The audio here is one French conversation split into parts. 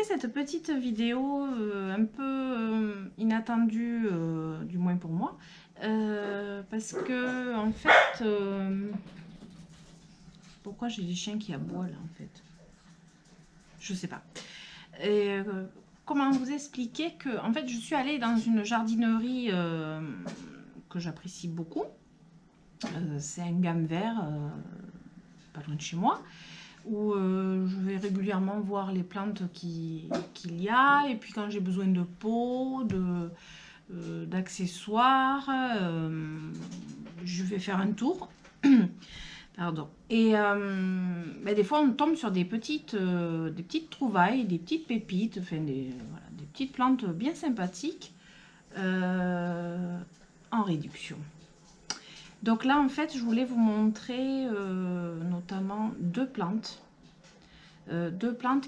fais cette petite vidéo un peu inattendue, du moins pour moi, parce que en fait, pourquoi j'ai des chiens qui aboient là en fait? Je sais pas. Et comment vous expliquer que en fait je suis allée dans une jardinerie que j'apprécie beaucoup. C'est un gamme vert, pas loin de chez moi, où je vais régulièrement voir les plantes qu'il y a, et puis quand j'ai besoin de pots, d'accessoires, je vais faire un tour. Pardon. Et des fois on tombe sur des petites trouvailles, des petites pépites, enfin voilà, des petites plantes bien sympathiques en réduction. Donc là en fait je voulais vous montrer notamment deux plantes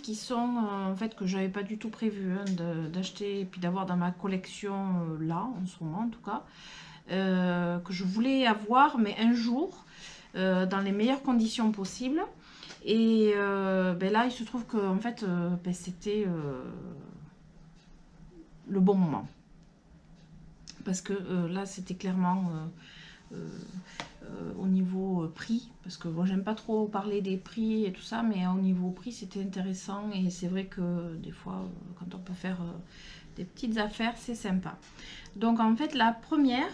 qui sont en fait que j'avais pas du tout prévu d'acheter et puis d'avoir dans ma collection là en ce moment en tout cas, que je voulais avoir mais un jour dans les meilleures conditions possibles. Et là il se trouve que en fait c'était le bon moment, parce que là c'était clairement au niveau prix, parce que bon, j'aime pas trop parler des prix et tout ça, mais au niveau prix c'était intéressant, et c'est vrai que des fois quand on peut faire des petites affaires c'est sympa. Donc en fait la première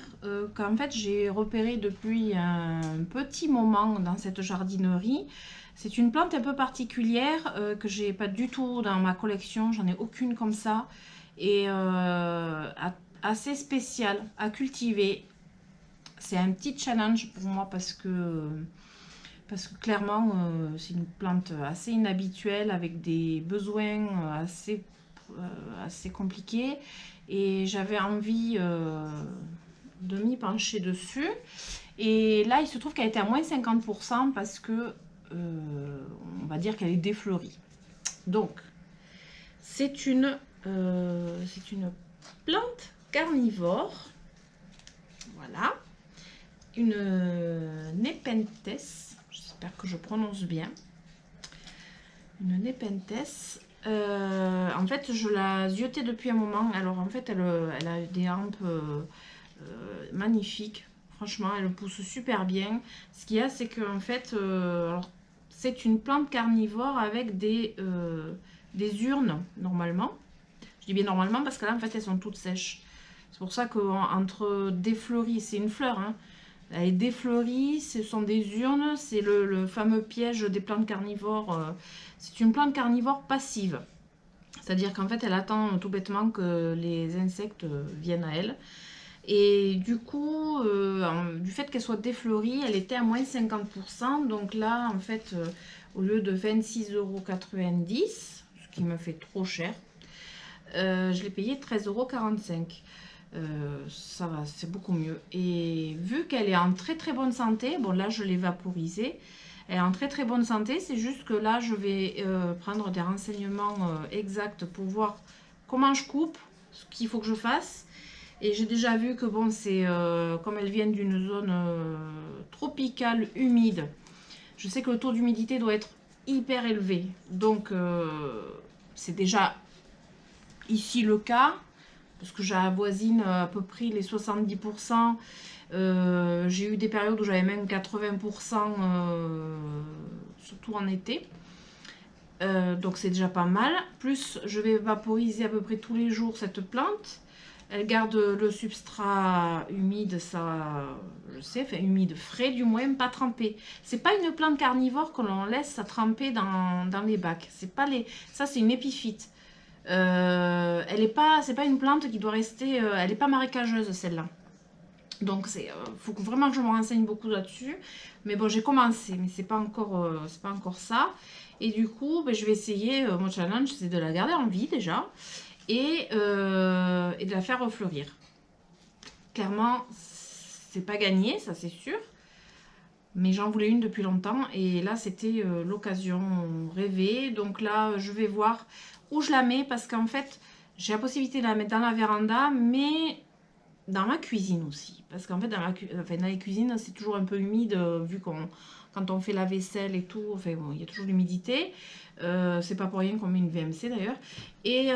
qu'en fait j'ai repéré depuis un petit moment dans cette jardinerie, c'est une plante un peu particulière que j'ai pas du tout dans ma collection, j'en ai aucune comme ça, et assez spéciale à cultiver. C'est un petit challenge pour moi parce que clairement c'est une plante assez inhabituelle avec des besoins assez compliqués, et j'avais envie de m'y pencher dessus. Et là il se trouve qu'elle était à moins 50% parce que on va dire qu'elle est défleurie. Donc c'est une plante carnivore, voilà, une Nepenthes, j'espère que je prononce bien, une Nepenthes. En fait je la ziotais depuis un moment. Alors en fait elle a des rampes magnifiques, franchement elle pousse super bien. Ce qu'il y a c'est que en fait c'est une plante carnivore avec des urnes normalement. Je dis bien normalement parce que là en fait elles sont toutes sèches. C'est pour ça qu'entre défleuries, c'est une fleur hein, elle est défleurie, ce sont des urnes, c'est le fameux piège des plantes carnivores. C'est une plante carnivore passive. C'est-à-dire qu'en fait, elle attend tout bêtement que les insectes viennent à elle. Et du coup, du fait qu'elle soit défleurie, elle était à moins 50%. Donc là, en fait, au lieu de 26,90 €, ce qui me fait trop cher, je l'ai payé 13,45 €. Ça va, c'est beaucoup mieux. Et vu qu'elle est en très très bonne santé, bon là je l'ai vaporisée, elle est en très très bonne santé, c'est juste que là je vais prendre des renseignements exacts pour voir comment je coupe, ce qu'il faut que je fasse. Et j'ai déjà vu que bon, c'est comme elles viennent d'une zone tropicale humide, je sais que le taux d'humidité doit être hyper élevé, donc c'est déjà ici le cas, parce que j'avoisine à peu près les 70%. J'ai eu des périodes où j'avais même 80%, surtout en été. Donc c'est déjà pas mal. Plus je vais vaporiser à peu près tous les jours cette plante. Elle garde le substrat humide, ça je sais, enfin humide, frais du moins, pas trempé. C'est pas une plante carnivore que l'on laisse tremper dans les bacs. C'est pas ça c'est une épiphyte. C'est pas une plante qui doit rester, elle n'est pas marécageuse celle-là. Donc faut que vraiment que je me renseigne beaucoup là-dessus. Mais bon, j'ai commencé, mais c'est pas encore ça. Et du coup, je vais essayer. Mon challenge, c'est de la garder en vie déjà et de la faire refleurir. Clairement, c'est pas gagné, ça c'est sûr. Mais j'en voulais une depuis longtemps et là c'était l'occasion rêvée. Donc là je vais voir où je la mets, parce qu'en fait j'ai la possibilité de la mettre dans la véranda, mais dans ma cuisine aussi. Parce qu'en fait, dans les cuisines, c'est toujours un peu humide, vu qu'on quand on fait la vaisselle et tout, enfin, bon, il y a toujours l'humidité. C'est pas pour rien qu'on met une VMC d'ailleurs. Et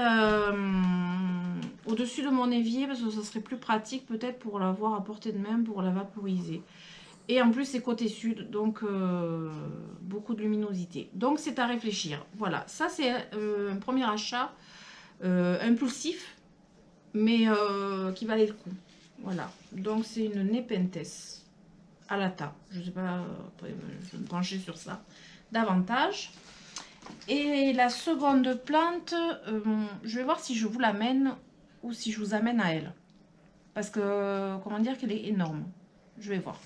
au-dessus de mon évier, parce que ça serait plus pratique peut-être pour l'avoir à portée de main pour la vaporiser. Et en plus, c'est côté sud, donc beaucoup de luminosité. Donc, c'est à réfléchir. Voilà, ça, c'est un premier achat impulsif, mais qui valait le coup. Voilà, donc c'est une Nepenthes à Alata. Je ne sais pas, après, je vais me pencher sur ça davantage. Et la seconde plante, je vais voir si je vous l'amène ou si je vous amène à elle. Parce que, comment dire qu'elle est énorme. Je vais voir.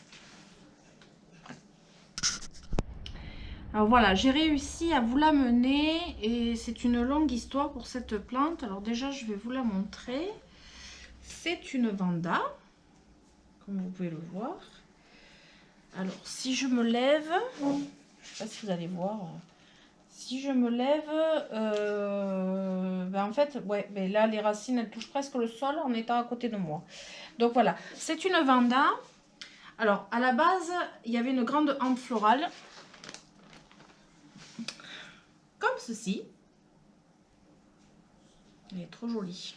Alors voilà, j'ai réussi à vous l'amener et c'est une longue histoire pour cette plante. Alors déjà, je vais vous la montrer. C'est une vanda, comme vous pouvez le voir. Alors, si je me lève, je ne sais pas si vous allez voir, si je me lève, ben en fait, ouais, ben là, les racines, elles touchent presque le sol en étant à côté de moi. Donc voilà, c'est une vanda. Alors, à la base, il y avait une grande hampe florale, comme ceci. Elle est trop jolie.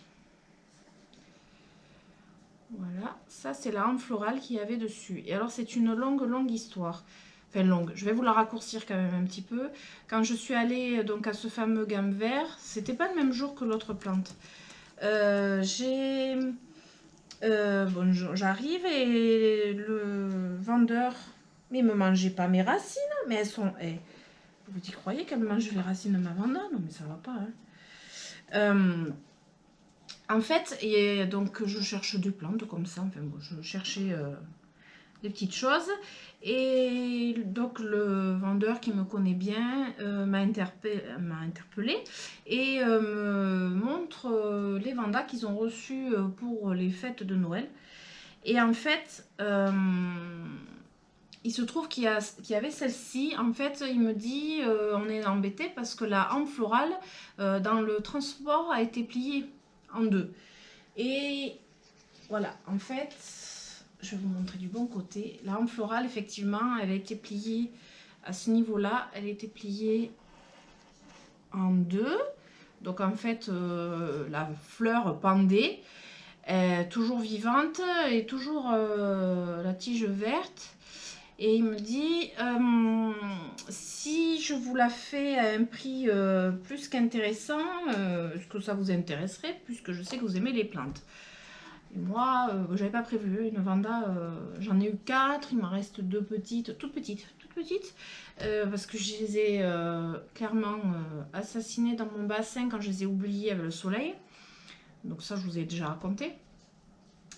Voilà, ça c'est la hampe florale qu'il y avait dessus. Et alors, c'est une longue histoire. Enfin, longue. Je vais vous la raccourcir quand même un petit peu. Quand je suis allée donc à ce fameux gamme vert, c'était pas le même jour que l'autre plante. Bon, j'arrive et le vendeur, mais il me mangeait pas mes racines, mais elles sont. Vous y croyez qu'elle mange les racines de ma vanda? Non, mais ça va pas. Hein. En fait, et donc je cherche des plantes comme ça. Enfin, bon, je cherchais des petites choses. Et donc le vendeur qui me connaît bien m'a interpellé et me montre les vendas qu'ils ont reçus pour les fêtes de Noël. Et en fait, il se trouve qu'il y avait celle-ci. En fait, il me dit on est embêté parce que la hampe florale dans le transport a été pliée en deux. Et voilà, en fait, je vais vous montrer du bon côté. La hampe florale, effectivement, elle a été pliée à ce niveau-là. Elle a été pliée en deux. Donc, en fait, la fleur pendait, toujours vivante et toujours la tige verte. Et il me dit, si je vous la fais à un prix plus qu'intéressant, est-ce que ça vous intéresserait, puisque je sais que vous aimez les plantes. Et moi, j'avais pas prévu une vanda, j'en ai eu 4, il m'en reste 2 petites, toutes petites, parce que je les ai clairement assassinées dans mon bassin quand je les ai oubliées avec le soleil. Donc ça, je vous ai déjà raconté.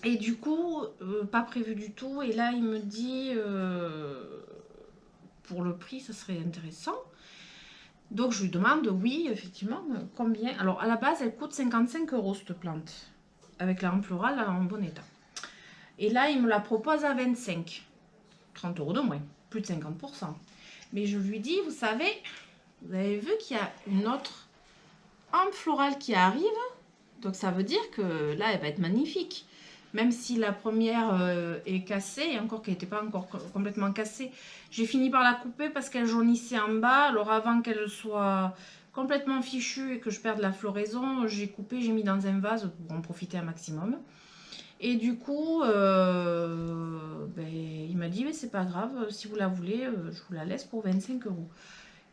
Et du coup, pas prévu du tout. Et là, il me dit, pour le prix, ça serait intéressant. Donc, je lui demande, oui, effectivement, combien. Alors, à la base, elle coûte 55 € cette plante, avec la hampe florale en bon état. Et là, il me la propose à 25. 30 € de moins, plus de 50%. Mais je lui dis, vous savez, vous avez vu qu'il y a une autre hampe florale qui arrive. Donc, ça veut dire que là, elle va être magnifique. Même si la première est cassée, et encore qu'elle n'était pas encore complètement cassée, j'ai fini par la couper parce qu'elle jaunissait en bas. Alors avant qu'elle soit complètement fichue et que je perde la floraison, j'ai coupé, j'ai mis dans un vase pour en profiter un maximum. Et du coup, ben, il m'a dit, mais c'est pas grave, si vous la voulez, je vous la laisse pour 25 €.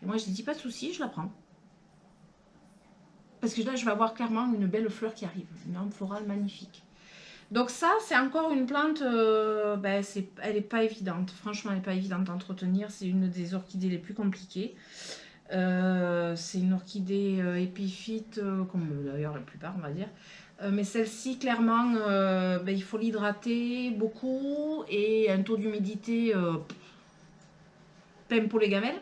Et moi, j'ai dit, pas de souci, je la prends. Parce que là, je vais avoir clairement une belle fleur qui arrive, une hampe florale magnifique. Donc ça, c'est encore une plante, ben elle n'est pas évidente. Franchement, elle n'est pas évidente à entretenir. C'est une des orchidées les plus compliquées. C'est une orchidée épiphyte, comme d'ailleurs la plupart, on va dire. Mais celle-ci, clairement, ben, il faut l'hydrater beaucoup et un taux d'humidité plein pour les gamelles.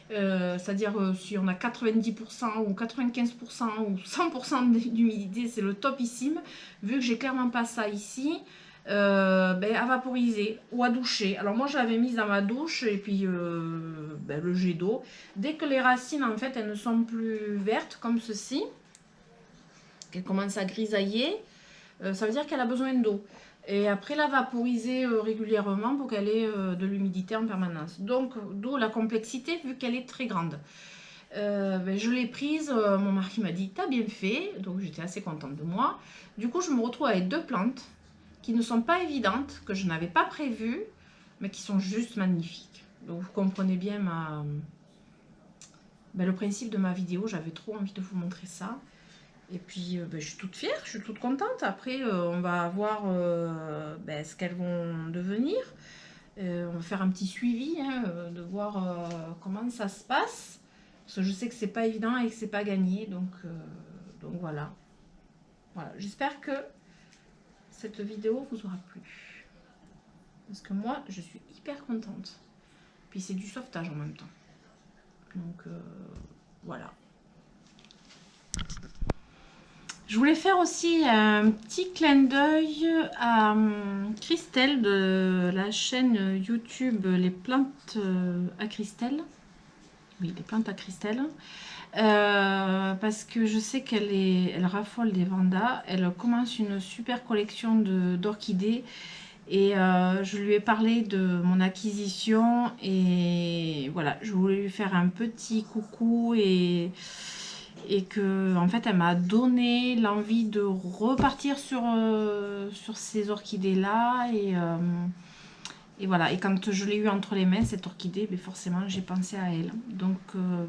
C'est-à-dire si on a 90% ou 95% ou 100% d'humidité, c'est le topissime. Vu que j'ai clairement pas ça ici, ben, à vaporiser ou à doucher. Alors moi, je l'avais mise dans ma douche et puis ben, le jet d'eau. Dès que les racines, en fait, elles ne sont plus vertes comme ceci, qu'elles commencent à grisailler, ça veut dire qu'elle a besoin d'eau. Et après la vaporiser régulièrement pour qu'elle ait de l'humidité en permanence. Donc, d'où la complexité vu qu'elle est très grande. Ben, je l'ai prise, mon mari m'a dit t'as bien fait, donc j'étais assez contente de moi. Du coup, je me retrouve avec 2 plantes qui ne sont pas évidentes, que je n'avais pas prévues, mais qui sont juste magnifiques. Donc, vous comprenez bien le principe de ma vidéo, j'avais trop envie de vous montrer ça. Et puis, ben, je suis toute fière, je suis toute contente. Après, on va voir ben, ce qu'elles vont devenir. On va faire un petit suivi, hein, de voir comment ça se passe. Parce que je sais que c'est pas évident et que c'est pas gagné. Donc voilà. Voilà. J'espère que cette vidéo vous aura plu. Parce que moi, je suis hyper contente. Puis c'est du sauvetage en même temps. Donc voilà. Je voulais faire aussi un petit clin d'œil à Christelle de la chaîne YouTube Les Plantes à Christelle. Oui, Les Plantes à Christelle. Parce que je sais elle raffole des Vandas. Elle commence une super collection d'orchidées. Et je lui ai parlé de mon acquisition. Et voilà, je voulais lui faire un petit coucou et que en fait elle m'a donné l'envie de repartir sur ces orchidées là et voilà, et quand je l'ai eu entre les mains cette orchidée, ben forcément j'ai pensé à elle. Donc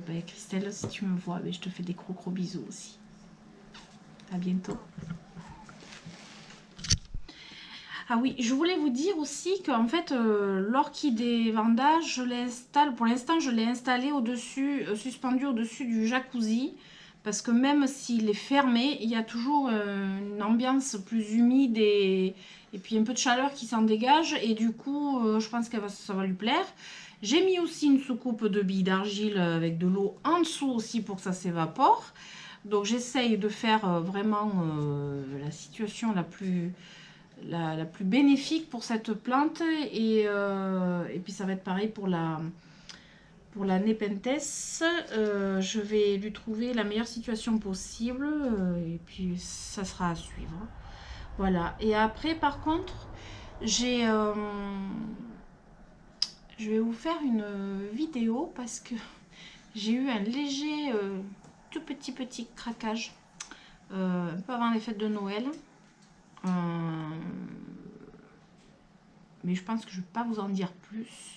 ben, Christelle, si tu me vois, ben, je te fais des gros bisous aussi. À bientôt. Ah oui, je voulais vous dire aussi qu'en fait l'orchidée Vanda, je l'installe, pour l'instant je l'ai installée au-dessus, suspendue au-dessus du jacuzzi. Parce que même s'il est fermé, il y a toujours une ambiance plus humide et puis un peu de chaleur qui s'en dégage. Et du coup, je pense que ça va lui plaire. J'ai mis aussi une soucoupe de billes d'argile avec de l'eau en dessous aussi pour que ça s'évapore. Donc j'essaye de faire vraiment la situation la plus bénéfique pour cette plante. Et puis ça va être pareil pour la Nepenthes, je vais lui trouver la meilleure situation possible et puis ça sera à suivre. Voilà. Et après, par contre, je vais vous faire une vidéo parce que j'ai eu un léger, tout petit craquage un peu avant les fêtes de Noël. Mais je pense que je ne vais pas vous en dire plus.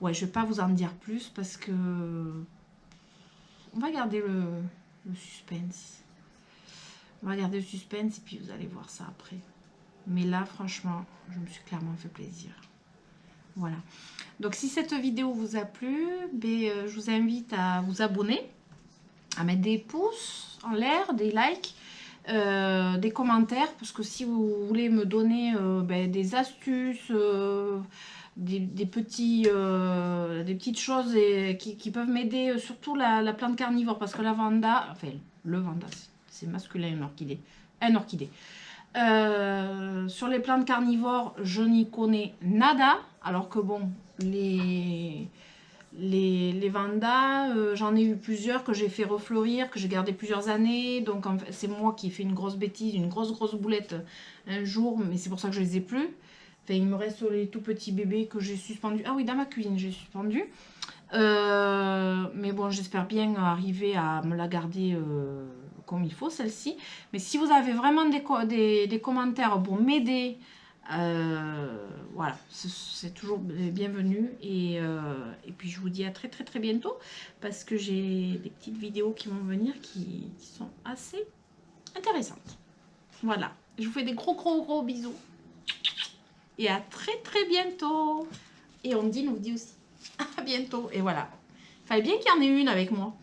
Ouais, je vais pas vous en dire plus parce que on va garder le suspense. On va garder le suspense et puis vous allez voir ça après. Mais là, franchement, je me suis clairement fait plaisir. Voilà. Donc, si cette vidéo vous a plu, ben, je vous invite à vous abonner, à mettre des pouces en l'air, des likes, des commentaires. Parce que si vous voulez me donner ben, des astuces... des petites choses qui peuvent m'aider, surtout la plante carnivore, parce que la Vanda, enfin le Vanda, c'est masculin, une orchidée, un orchidée. Sur les plantes carnivores, je n'y connais nada, alors que bon, les Vandas, j'en ai eu plusieurs que j'ai fait refleurir, que j'ai gardé plusieurs années, donc en fait, c'est moi qui ai fait une grosse bêtise, une grosse boulette un jour, mais c'est pour ça que je les ai plus. Enfin, il me reste les tout petits bébés que j'ai suspendus. Ah oui, dans ma cuisine, j'ai suspendu. Mais bon, j'espère bien arriver à me la garder comme il faut, celle-ci. Mais si vous avez vraiment des commentaires pour m'aider, voilà, c'est toujours bienvenu. Et puis, je vous dis à très bientôt. Parce que j'ai des petites vidéos qui vont venir qui sont assez intéressantes. Voilà, je vous fais des gros bisous. Et à très bientôt. Et Ondine vous dit aussi à bientôt. Et voilà. Fallait bien qu'il y en ait une avec moi.